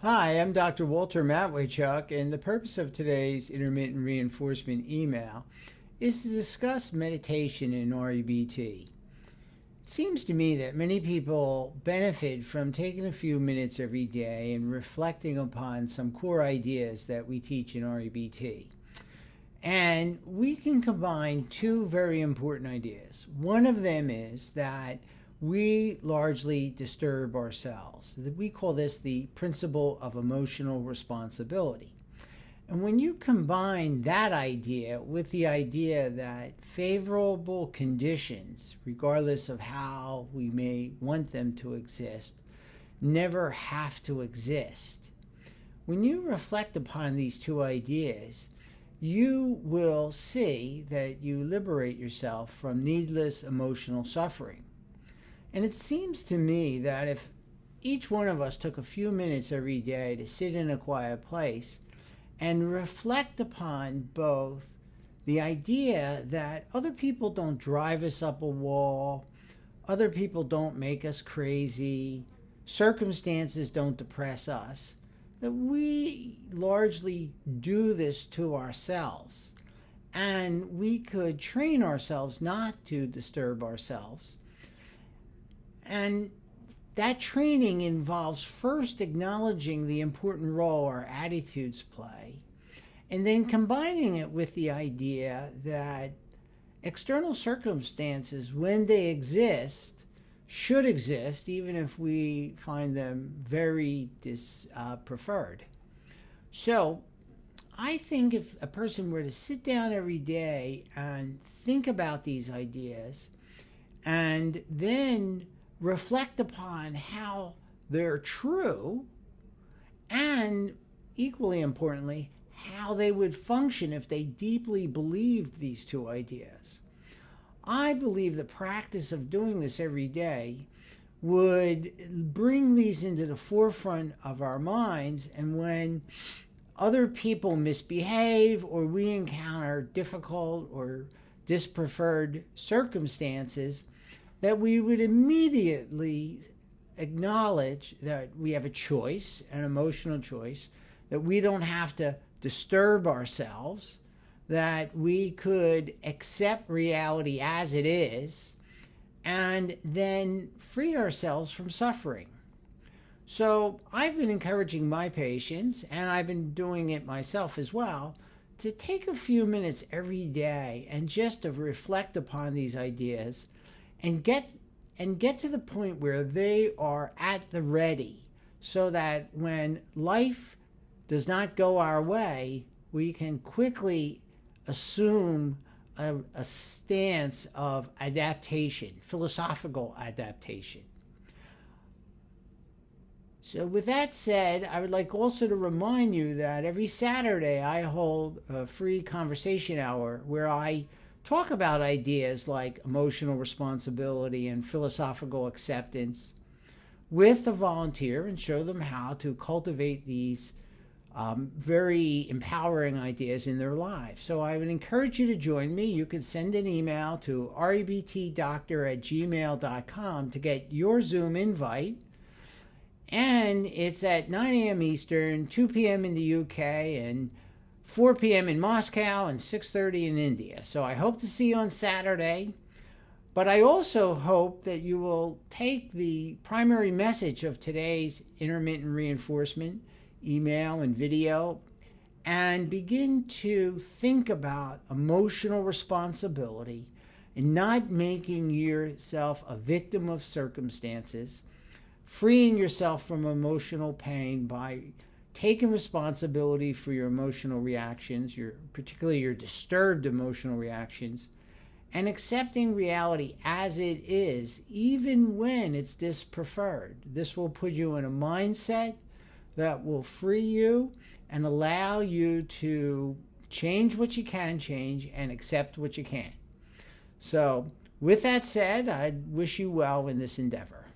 Hi, I'm Dr. Walter Matwaychuk, and the purpose of today's intermittent reinforcement email is to discuss meditation in REBT. It seems to me that many people benefit from taking a few minutes every day and reflecting upon some core ideas that we teach in REBT. And we can combine two very important ideas. One of them is that we largely disturb ourselves. We call this the principle of emotional responsibility. And when you combine that idea with the idea that favorable conditions, regardless of how we may want them to exist, never have to exist, when you reflect upon these two ideas, you will see that you liberate yourself from needless emotional suffering. And it seems to me that if each one of us took a few minutes every day to sit in a quiet place and reflect upon both the idea that other people don't drive us up a wall, other people don't make us crazy, circumstances don't depress us, that we largely do this to ourselves. And we could train ourselves not to disturb ourselves. And that training involves first acknowledging the important role our attitudes play, and then combining it with the idea that external circumstances, when they exist, should exist, even if we find them very preferred. So I think if a person were to sit down every day and think about these ideas and then reflect upon how they're true, and equally importantly, how they would function if they deeply believed these two ideas. I believe the practice of doing this every day would bring these into the forefront of our minds, and when other people misbehave or we encounter difficult or dispreferred circumstances, that we would immediately acknowledge that we have a choice, an emotional choice, that we don't have to disturb ourselves, that we could accept reality as it is, and then free ourselves from suffering. So I've been encouraging my patients, and I've been doing it myself as well, to take a few minutes every day and just to reflect upon these ideas and get to the point where they are at the ready, so that when life does not go our way, we can quickly assume a stance of adaptation, philosophical adaptation. So with that said, I would like also to remind you that every Saturday I hold a free conversation hour where I talk about ideas like emotional responsibility and philosophical acceptance with a volunteer and show them how to cultivate these very empowering ideas in their lives. So I would encourage you to join me. You can send an email to rebtdoctor@gmail.com to get your Zoom invite. And it's at 9 a.m. Eastern, 2 p.m. in the UK, and 4 p.m. in Moscow, and 6:30 in India. So I hope to see you on Saturday. But I also hope that you will take the primary message of today's intermittent reinforcement email and video and begin to think about emotional responsibility and not making yourself a victim of circumstances, freeing yourself from emotional pain by taking responsibility for your emotional reactions, particularly your disturbed emotional reactions, and accepting reality as it is, even when it's dispreferred. This will put you in a mindset that will free you and allow you to change what you can change and accept what you can't. So, with that said, I wish you well in this endeavor.